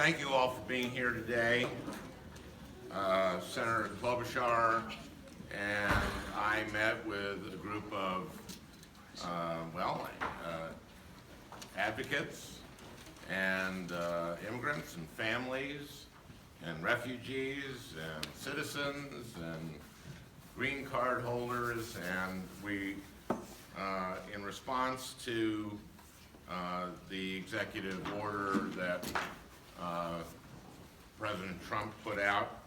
Thank you all for being here today. Senator Klobuchar and I met with a group of, advocates and immigrants and families and refugees and citizens and green card holders, and we, in response to the executive order that President Trump put out,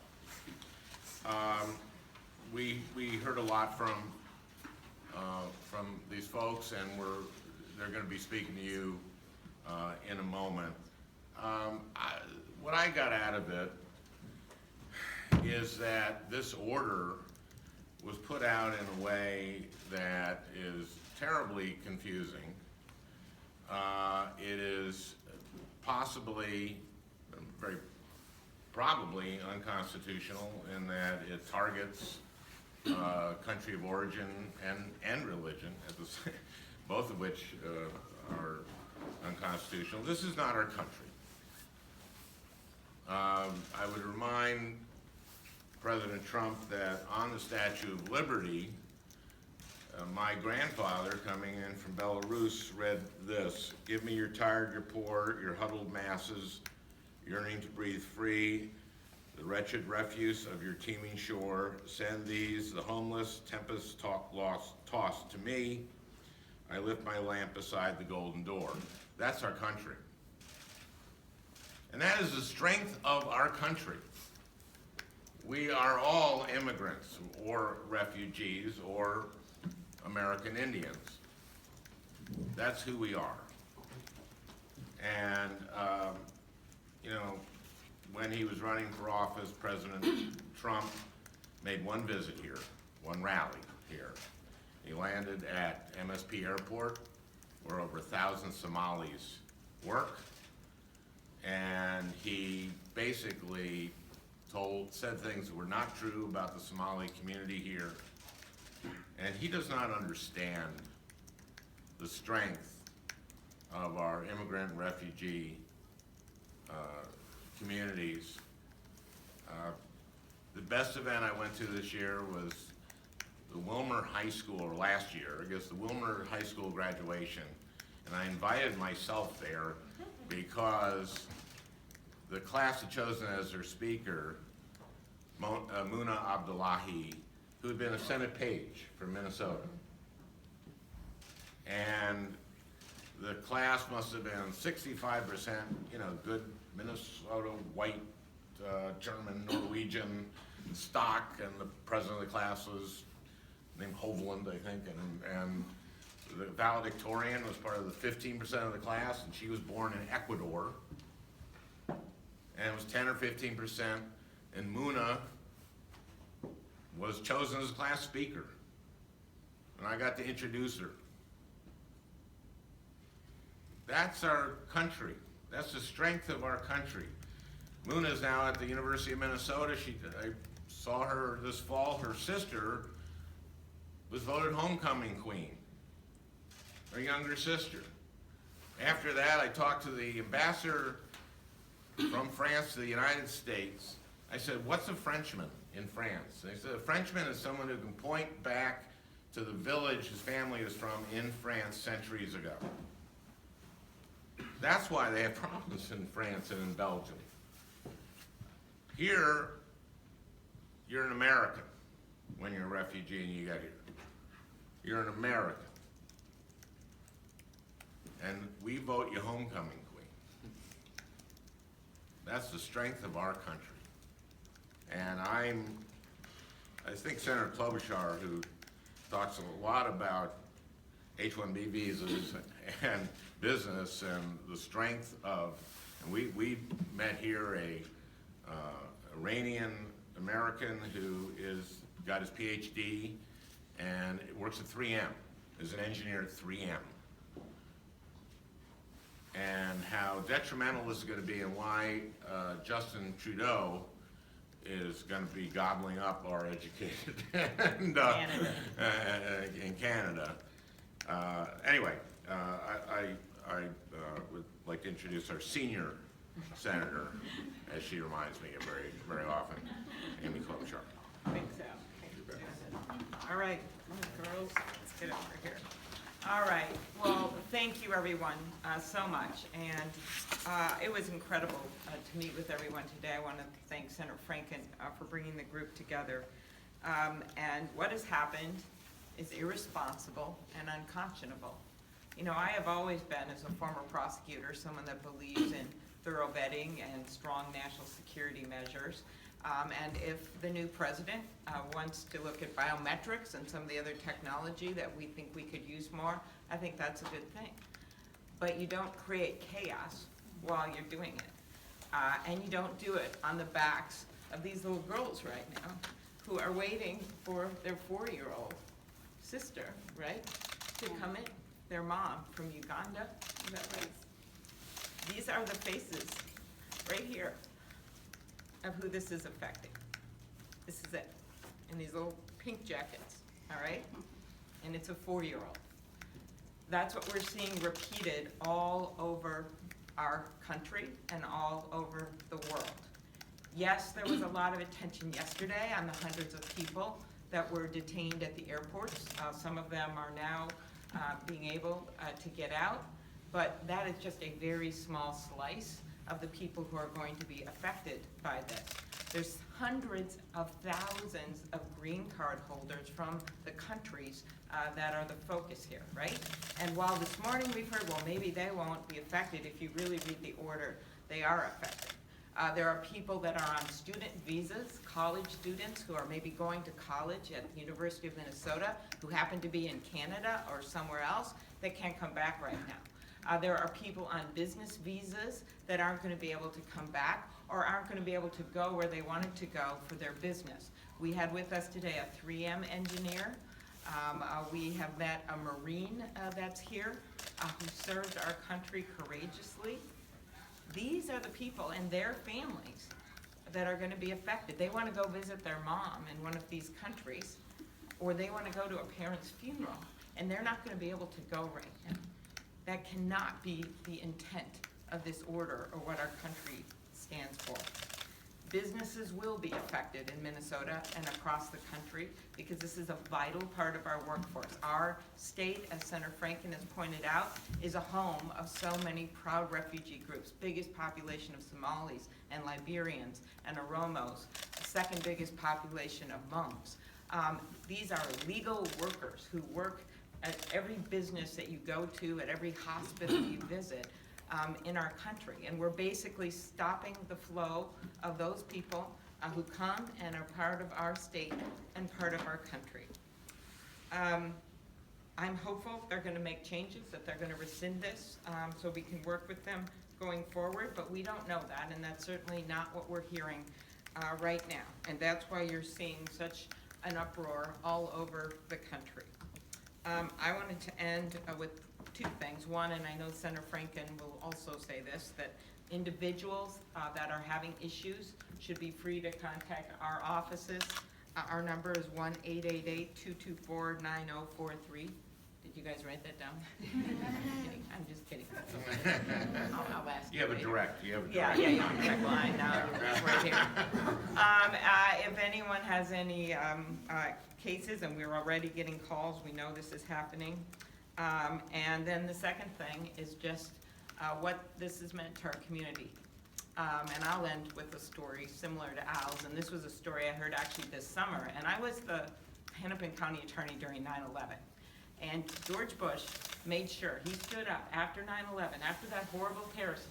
we heard a lot from these folks, and they're going to be speaking to you in a moment. What I got out of it is that this order was put out in a way that is terribly confusing. It is possibly, very probably unconstitutional in that it targets country of origin and religion, both of which are unconstitutional. This is not our country. I would remind President Trump that on the Statue of Liberty, my grandfather, coming in from Belarus, read this: "Give me your tired, your poor, your huddled masses, yearning to breathe free, the wretched refuse of your teeming shore. Send these, the homeless, tempest tossed to me. I lift my lamp beside the golden door." That's our country. And that is the strength of our country. We are all immigrants or refugees or American Indians. That's who we are. And, when he was running for office, President Trump made one visit here, one rally here. He landed at MSP Airport, where over 1,000 Somalis work, and he basically said things that were not true about the Somali community here. And he does not understand the strength of our immigrant and refugee communities. The best event I went to this year was the Wilmer High School, or last year, I guess, the Wilmer High School graduation. And I invited myself there because the class had chosen as their speaker Muna Abdullahi, who had been a Senate page from Minnesota. And the class must have been 65%, good Minnesota, white, German, Norwegian stock, and the president of the class was named Hovland, I think, and the valedictorian was part of the 15% of the class, and she was born in Ecuador, and it was 10 or 15%, and Muna was chosen as class speaker, and I got to introduce her. That's our country. That's the strength of our country. Muna is now at the University of Minnesota. I saw her this fall. Her sister was voted homecoming queen, her younger sister. After that, I talked to the ambassador from France to the United States. I said, "What's a Frenchman in France?" And they said, "A Frenchman is someone who can point back to the village his family is from in France centuries ago." That's why they have problems in France and in Belgium. Here, you're an American when you're a refugee and you get here. You're an American. And we vote you homecoming queen. That's the strength of our country. And I think Senator Klobuchar, who talks a lot about H-1B visas and business and the strength of, and we met here a Iranian American who got his PhD and works at 3M, is an engineer at 3M. And how detrimental this is going to be, and why Justin Trudeau is going to be gobbling up our educated and, in Canada. Anyway, I would like to introduce our senior senator, as she reminds me of very, very often, Amy Klobuchar. Thanks, Al. All right, girls, let's get over here. All right, well, thank you everyone so much, and it was incredible to meet with everyone today. I want to thank Senator Franken for bringing the group together. And what has happened is irresponsible and unconscionable. You know, I have always been, as a former prosecutor, someone that believes in thorough vetting and strong national security measures. And if the new president wants to look at biometrics and some of the other technology that we think we could use more, I think that's a good thing. But you don't create chaos while you're doing it. And you don't do it on the backs of these little girls right now who are waiting for their 4-year-old sister, right, to come in. Their mom from Uganda, is that right? These are the faces right here of who this is affecting. This is it, in these little pink jackets, all right? And it's a 4-year-old. That's what we're seeing repeated all over our country and all over the world. Yes, there was a lot of attention yesterday on the hundreds of people that were detained at the airports. Some of them are now being able to get out, but that is just a very small slice of the people who are going to be affected by this. There's hundreds of thousands of green card holders from the countries that are the focus here, right? And while this morning we've heard, well, maybe they won't be affected, if you really read the order, they are affected. There are people that are on student visas, college students who are maybe going to college at the University of Minnesota, who happen to be in Canada or somewhere else, that can't come back right now. There are people on business visas that aren't going to be able to come back or aren't going to be able to go where they wanted to go for their business. We had with us today a 3M engineer. We have met a Marine that's here who served our country courageously. These are the people and their families that are going to be affected. They want to go visit their mom in one of these countries, or they want to go to a parent's funeral, and they're not going to be able to go right now. That cannot be the intent of this order or what our country stands for. Businesses will be affected in Minnesota and across the country because this is a vital part of our workforce. Our state, as Senator Franken has pointed out, is a home of so many proud refugee groups, biggest population of Somalis and Liberians and Oromos, second biggest population of Hmong. These are legal workers who work at every business that you go to, at every hospital you visit. In our country, and we're basically stopping the flow of those people who come and are part of our state and part of our country. I'm hopeful they're going to make changes, that they're going to rescind this so we can work with them going forward, but we don't know that, and that's certainly not what we're hearing right now, and that's why you're seeing such an uproar all over the country. I wanted to end with two things. One, and I know Senator Franken will also say this, that individuals that are having issues should be free to contact our offices. Our number is 1-888-224-9043. Did you guys write that down? I'm just kidding. I'll ask You have a direct. Yeah, direct line right here. If anyone has any cases, and we're already getting calls, we know this is happening. And then the second thing is just what this has meant to our community. And I'll end with a story similar to Al's, and this was a story I heard actually this summer, and I was the Hennepin County attorney during 9/11. And George Bush made sure, he stood up after 9/11, after that horrible terrorist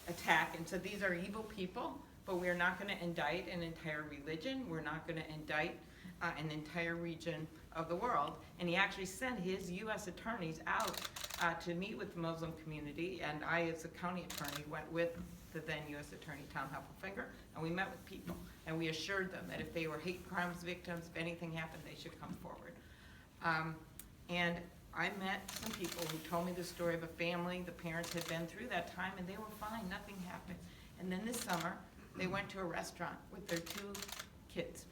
attack, and said, these are evil people, but we're not going to indict an entire religion, we're not going to indict an entire region of the world. And he actually sent his U.S. attorneys out to meet with the Muslim community, and I, as a county attorney, went with the then U.S. Attorney Tom Heffelfinger, and we met with people, and we assured them that if they were hate crimes victims, if anything happened, they should come forward. And I met some people who told me the story of a family. The parents had been through that time, and they were fine, nothing happened. And then this summer, they went to a restaurant with their 2 kids,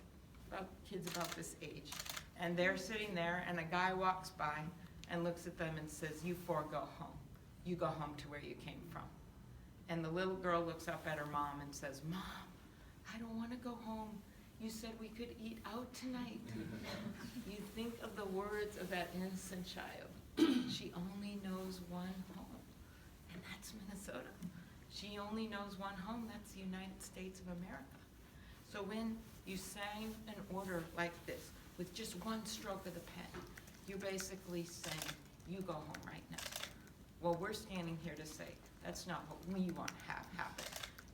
kids about this age. And they're sitting there, and a guy walks by and looks at them and says, you 4 go home. You go home to where you came from. And the little girl looks up at her mom and says, "Mom, I don't want to go home. You said we could eat out tonight." You think of the words of that innocent child. She only knows one home, and that's Minnesota. She only knows one home, that's the United States of America. So when you sign an order like this, with just one stroke of the pen, you're basically saying, you go home right now. Well, we're standing here to say, that's not what we want to have happen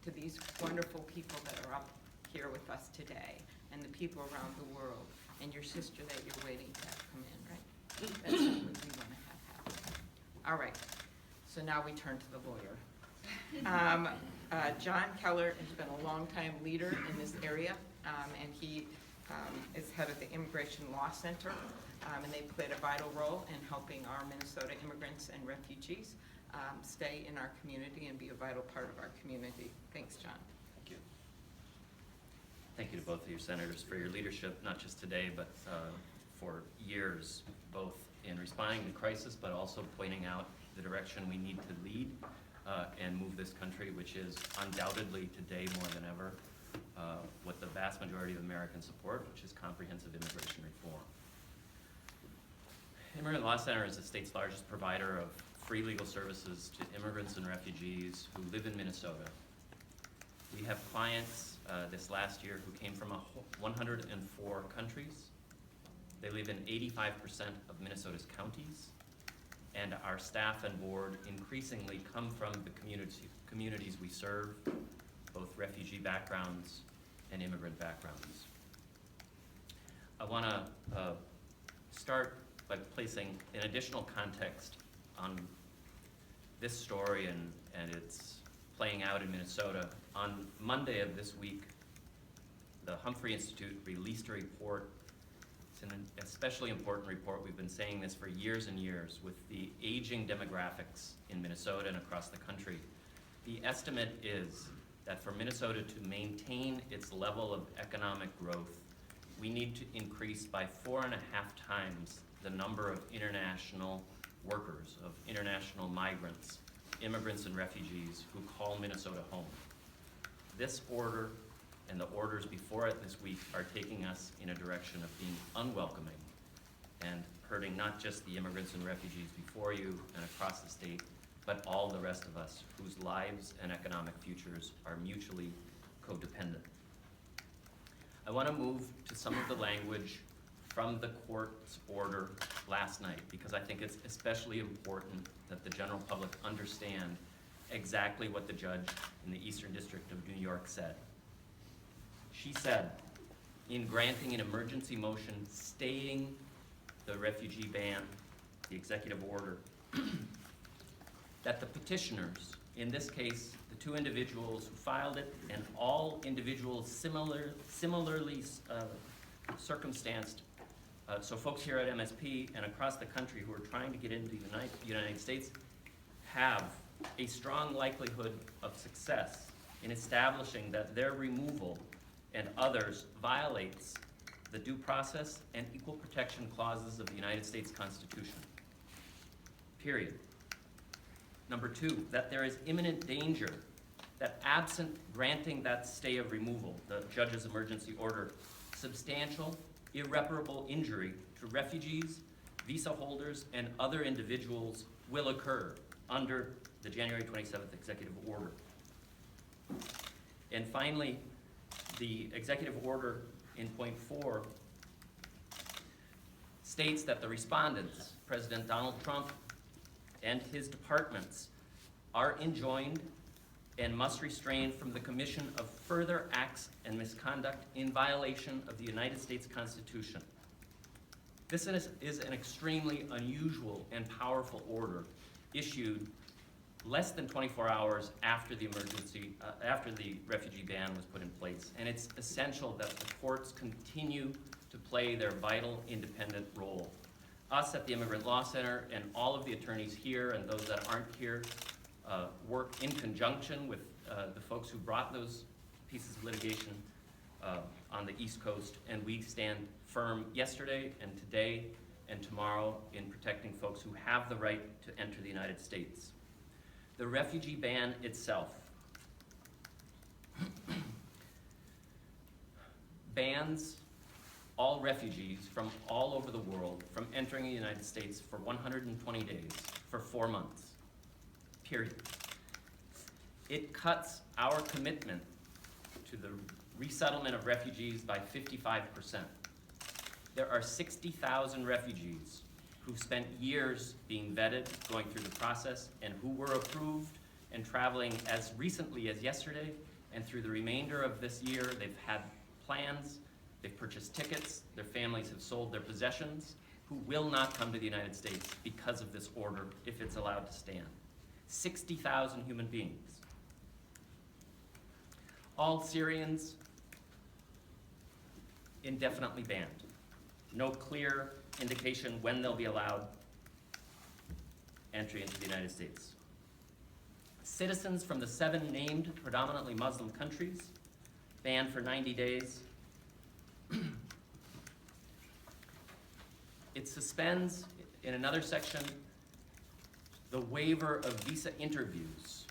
to these wonderful people that are up here with us today, and the people around the world, and your sister that you're waiting to have come in, right? That's not what we want to have happen. All right, so now we turn to the lawyer. John Keller has been a longtime leader in this area, and he is head of the Immigration Law Center, and they played a vital role in helping our Minnesota immigrants and refugees stay in our community and be a vital part of our community. Thanks, John. Thank you. Thank you to both of you senators for your leadership, not just today, but for years, both in responding to crisis, but also pointing out the direction we need to lead and move this country, which is undoubtedly today more than ever what the vast majority of Americans support, which is comprehensive immigration reform. Immigrant Law Center is the state's largest provider of free legal services to immigrants and refugees who live in Minnesota. We have clients this last year who came from 104 countries. They live in 85% of Minnesota's counties, and our staff and board increasingly come from the communities we serve, both refugee backgrounds and immigrant backgrounds. I want to start by placing an additional context on this story and its playing out in Minnesota. On Monday of this week, the Humphrey Institute released a report. It's an especially important report. We've been saying this for years and years. With the aging demographics in Minnesota and across the country, the estimate is that for Minnesota to maintain its level of economic growth, we need to increase by 4.5 times the number of international workers, of international migrants, immigrants and refugees who call Minnesota home. This order and the orders before it this week are taking us in a direction of being unwelcoming and hurting not just the immigrants and refugees before you and across the state, but all the rest of us whose lives and economic futures are mutually codependent. I want to move to some of the language from the court's order last night, because I think it's especially important that the general public understand exactly what the judge in the Eastern District of New York said. She said, in granting an emergency motion staying the refugee ban, the executive order, that the petitioners, in this case, the two individuals who filed it, and all individuals similarly circumstanced, so folks here at MSP and across the country who are trying to get into the United States, have a strong likelihood of success in establishing that their removal and others violates the due process and equal protection clauses of the United States Constitution. Period. Number two, that there is imminent danger that absent granting that stay of removal, the judge's emergency order, substantial, irreparable injury to refugees, visa holders, and other individuals will occur under the January 27th executive order. And finally, the executive order in point 4 states that the respondents, President Donald Trump and his departments, are enjoined and must refrain from the commission of further acts and misconduct in violation of the United States Constitution. This is an extremely unusual and powerful order issued less than 24 hours after the refugee ban was put in place. And it's essential that the courts continue to play their vital independent role. Us at the Immigrant Law Center and all of the attorneys here and those that aren't here work in conjunction with the folks who brought those pieces of litigation on the East Coast, and we stand firm yesterday and today and tomorrow in protecting folks who have the right to enter the United States. The refugee ban itself bans all refugees from all over the world from entering the United States for 120 days, for 4 months, period. It cuts our commitment to the resettlement of refugees by 55%. There are 60,000 refugees who've spent years being vetted, going through the process, and who were approved and traveling as recently as yesterday, and through the remainder of this year, they've had plans, they've purchased tickets, their families have sold their possessions, who will not come to the United States because of this order, if it's allowed to stand. 60,000 human beings. All Syrians, indefinitely banned. No clear indication when they'll be allowed entry into the United States. Citizens from the 7 named predominantly Muslim countries, banned for 90 days. It suspends, in another section, the waiver of visa interviews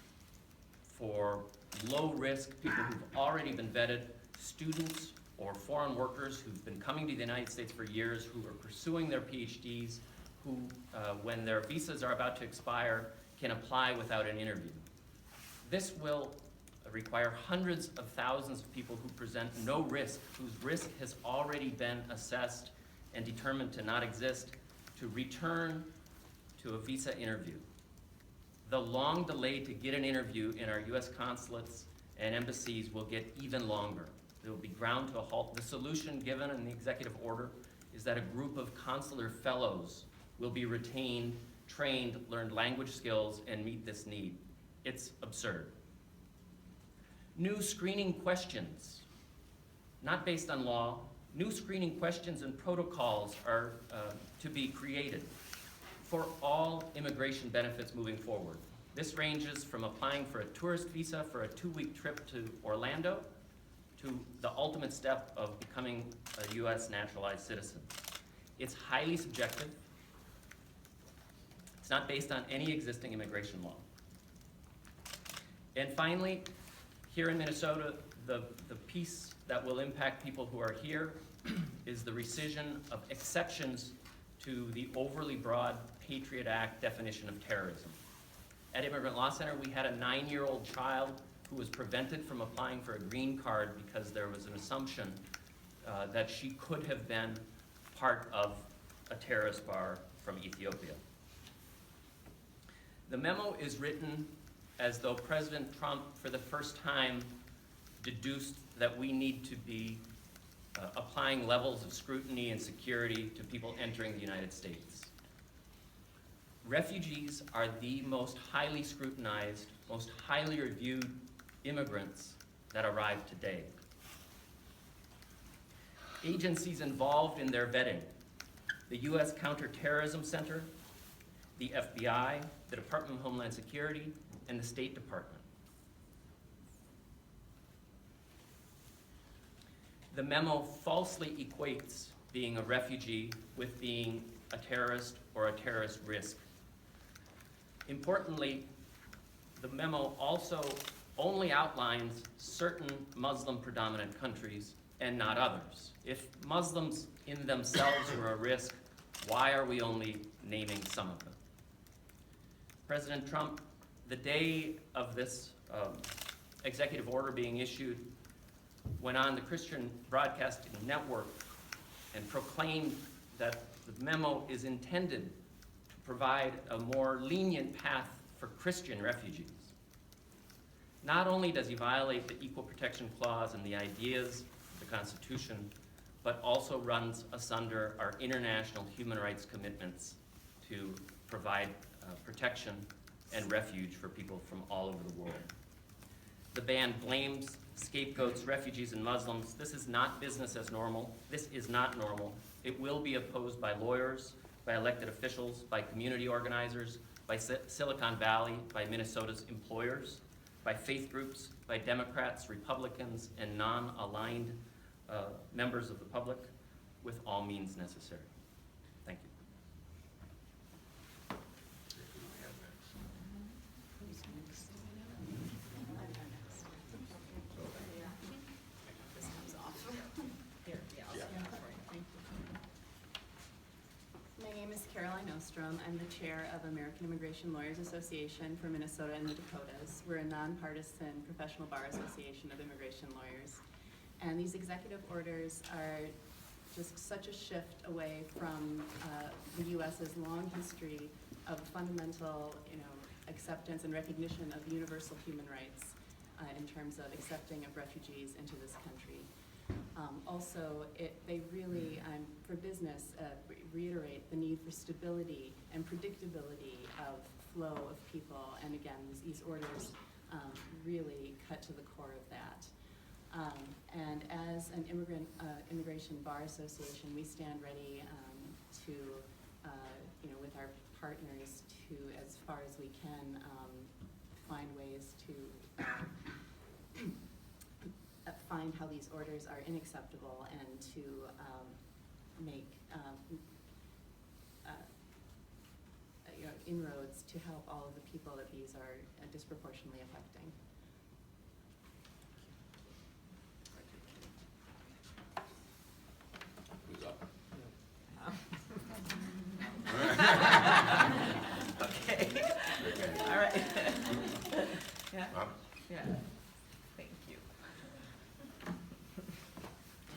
for low-risk people who've already been vetted, students or foreign workers who've been coming to the United States for years, who are pursuing their PhDs, who, when their visas are about to expire, can apply without an interview. This will require hundreds of thousands of people who present no risk, whose risk has already been assessed and determined to not exist, to return to a visa interview. The long delay to get an interview in our US consulates and embassies will get even longer. They will be ground to a halt. The solution given in the executive order is that a group of consular fellows will be retained, trained, learn language skills, and meet this need. It's absurd. New screening questions, not based on law. New screening questions and protocols are to be created for all immigration benefits moving forward. This ranges from applying for a tourist visa for a 2-week trip to Orlando to the ultimate step of becoming a US naturalized citizen. It's highly subjective. It's not based on any existing immigration law. And finally, here in Minnesota, the piece that will impact people who are here is the rescission of exceptions to the overly broad Patriot Act definition of terrorism. At Immigrant Law Center, we had a 9-year-old child who was prevented from applying for a green card because there was an assumption that she could have been part of a terrorist bar from Ethiopia. The memo is written as though President Trump, for the first time, deduced that we need to be applying levels of scrutiny and security to people entering the United States. Refugees are the most highly scrutinized, most highly reviewed immigrants that arrive today. Agencies involved in their vetting: the U.S. Counterterrorism Center, the FBI, the Department of Homeland Security, and the State Department. The memo falsely equates being a refugee with being a terrorist or a terrorist risk. Importantly, the memo also only outlines certain Muslim-predominant countries and not others. If Muslims in themselves were a risk, why are we only naming some of them? President Trump, the day of this executive order being issued, went on the Christian Broadcasting Network and proclaimed that the memo is intended to provide a more lenient path for Christian refugees. Not only does he violate the Equal Protection Clause and the ideas of the Constitution, but also runs asunder our international human rights commitments to provide protection and refuge for people from all over the world. The ban blames, scapegoats, refugees, and Muslims. This is not business as normal. This is not normal. It will be opposed by lawyers, by elected officials, by community organizers, by Silicon Valley, by Minnesota's employers, by faith groups, by Democrats, Republicans, and non-aligned members of the public, with all means necessary. Thank you. Ostrom. I'm the chair of American Immigration Lawyers Association for Minnesota and the Dakotas. We're a nonpartisan professional bar association of immigration lawyers. And these executive orders are just such a shift away from the U.S.'s long history of fundamental, acceptance and recognition of universal human rights in terms of accepting of refugees into this country. Also, they really, for business, reiterate the need for stability and predictability of flow of people. And again, these orders really cut to the core of that. And as an immigration bar association, we stand ready to, with our partners to, as far as we can, find ways to find how these orders are unacceptable and to make inroads to help all of the people that these are disproportionately affecting. Who's up? Okay, all right. Yeah, Huh? yeah, thank you.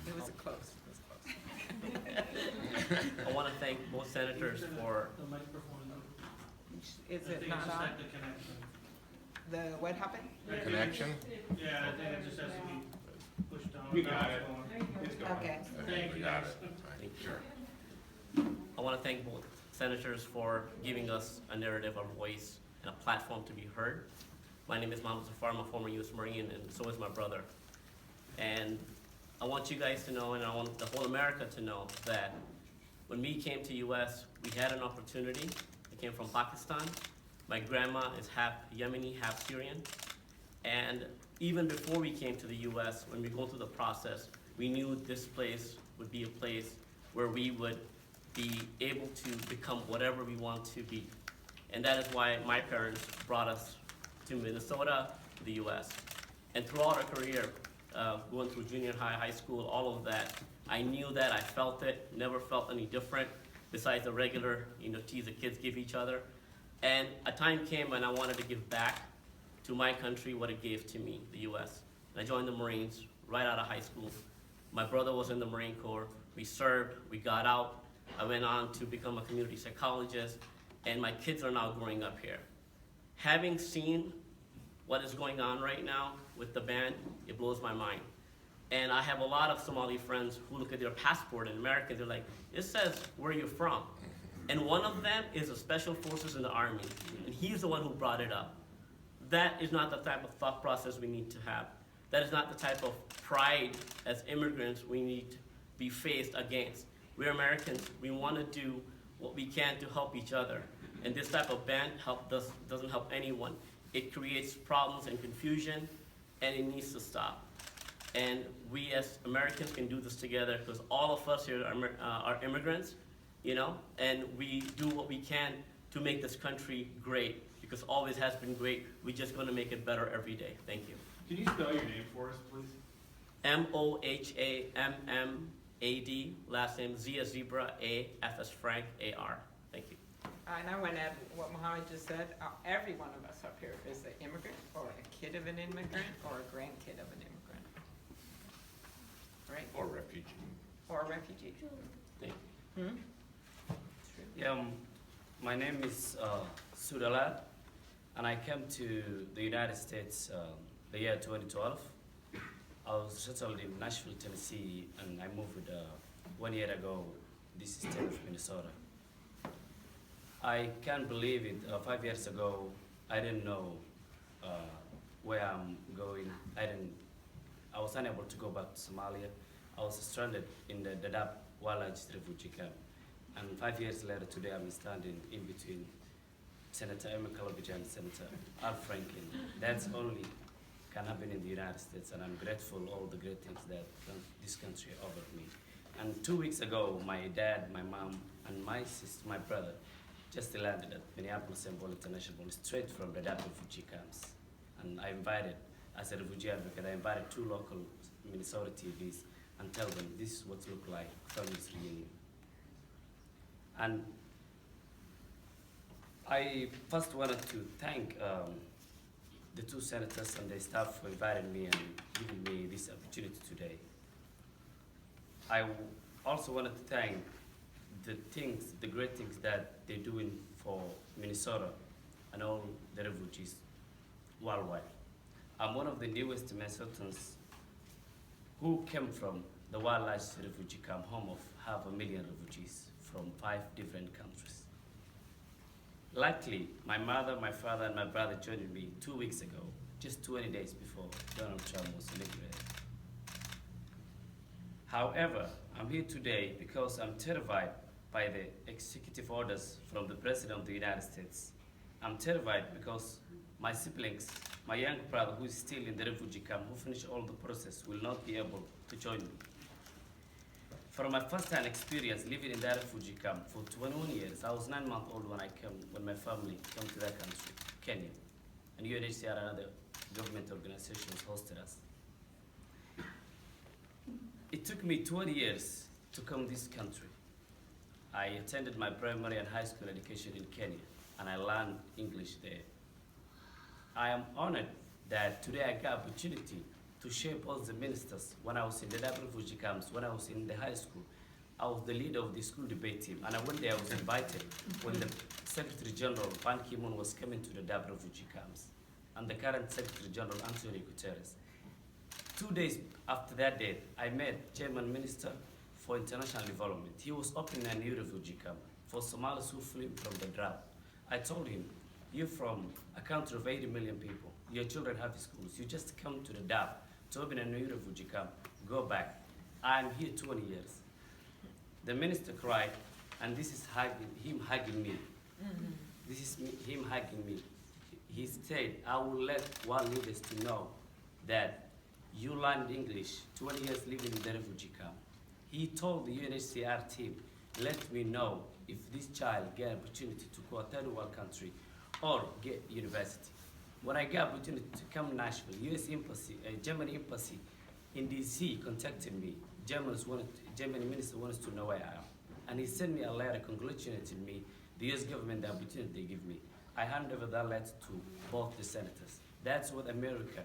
It was close, I want to thank both senators for, The microphone. Is I it think not it's just on? like the connection. The, what happened? Connection? Yeah, I think it just has to be pushed down. You got it. It's going. Okay. Thank We you, got guys. it. Thank you. Sure. I want to thank both senators for giving us a narrative, a voice, and a platform to be heard. My name is Mohammed Zafar, I'm a former U.S. Marine, and so is my brother. And I want you guys to know, and I want the whole America to know, that when we came to U.S., we had an opportunity. I came from Pakistan. My grandma is half Yemeni, half Syrian. And even before we came to the U.S., when we go through the process, we knew this place would be a place where we would be able to become whatever we want to be. And that is why my parents brought us to Minnesota, to the U.S. And throughout our career, going through junior high, high school, all of that, I knew that, I felt it, never felt any different besides the regular, tease the kids give each other. And a time came when I wanted to give back to my country what it gave to me, the U.S. And I joined the Marines right out of high school. My brother was in the Marine Corps. We served, we got out. I went on to become a community psychologist, and my kids are now growing up here. Having seen what is going on right now with the ban, it blows my mind. And I have a lot of Somali friends who look at their passport in America, they're like, it says where you're from. And one of them is a special forces in the Army, and he's the one who brought it up. That is not the type of thought process we need to have. That is not the type of pride as immigrants we need to be faced against. We're Americans, we want to do what we can to help each other. And this type of ban doesn't help anyone. It creates problems and confusion, and it needs to stop. And we as Americans can do this together because all of us here are immigrants, and we do what we can to make this country great because always has been great. We're just going to make it better every day. Thank you. Can you spell your name for us, please? Mohammad, last name Z as zebra, A, F as Frank, A-R. Thank you. And I want to add what Mohammed just said. Every one of us up here is an immigrant, or a kid of an immigrant, or a grandkid of an immigrant. Right? Or refugee. Or a refugee. Thank you. Hmm? Yeah, my name is Sudala, and I came to the United States the year 2012. I was settled in Nashville, Tennessee, and I moved 1 year ago, this state of Minnesota. I can't believe it, 5 years ago, I didn't know where I'm going. I was unable to go back to Somalia. I was stranded in the Dadaab Wildlife refugee camp. And 5 years later, today I'm standing in between Senator Emma Klobuchar and Senator Al Franken. That's only can happen in the United States, and I'm grateful all the great things that this country offered me. And 2 weeks ago, my dad, my mom, and my sister, my brother, just landed at Minneapolis-St. Paul International, straight from the Dadaab refugee camps. And I invited, as a refugee advocate, I invited 2 local Minnesota TVs and tell them this is what it looks like, families reunion. And I first wanted to thank the two senators and the staff for inviting me and giving me this opportunity today. I also wanted to thank the great things that they're doing for Minnesota and all the refugees worldwide. I'm one of the newest Minnesotans who came from the world's largest refugee camp, home of 500,000 refugees from 5 different countries. Luckily, my mother, my father, and my brother joined me 2 weeks ago, just 20 days before Donald Trump was inaugurated. However, I'm here today because I'm terrified by the executive orders from the President of the United States. I'm terrified because my siblings, my young brother who is still in the refugee camp, who finished all the process, will not be able to join me. From my first-hand experience living in that refugee camp for 21 years, I was 9 months old when my family came to that country, Kenya, and UNHCR and other government organizations hosted us. It took me 20 years to come to this country. I attended my primary and high school education in Kenya, and I learned English there. I am honored that today I got opportunity to shape all the ministers. When I was in the Dab refugee camps, when I was in the high school, I was the leader of the school debate team, and I went there, I was invited when the Secretary General Ban Ki-moon was coming to the Dab refugee camps, and the current Secretary General Antonio Guterres. 2 days after that date, I met German Minister for International Development. He was opening a new refugee camp for Somalis who flee from the drought. I told him, you're from a country of 80 million people. Your children have schools. You just come to the Dab to open a new refugee camp. Go back. I'm here 20 years. The minister cried, and this is him hugging me. Mm-hmm. This is him hugging me. He said, I will let world leaders to know that you learned English, 20 years living in the refugee camp. He told the UNHCR team, let me know if this child get opportunity to go to a third world country or get university. When I got opportunity to come to Nashville, US Embassy, German Embassy in DC contacted me. German minister wants to know where I am. And he sent me a letter congratulating me, the US government, the opportunity they give me. I handed over that letter to both the senators. That's what America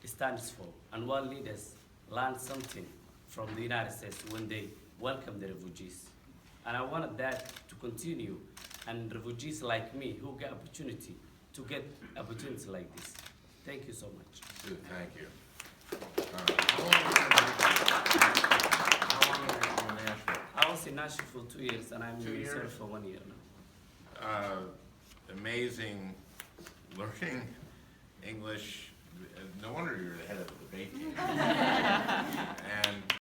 stands for. And world leaders learn something from the United States when they welcome the refugees. And I wanted that to continue, and refugees like me who get opportunity to get opportunities like this. Thank you so much. Good, thank you. How long have you been in Nashville? I was in Nashville for 2 years, and I'm 2 in Minnesota years? for 1 year now. Amazing learning English. No wonder you're the head of the debate team.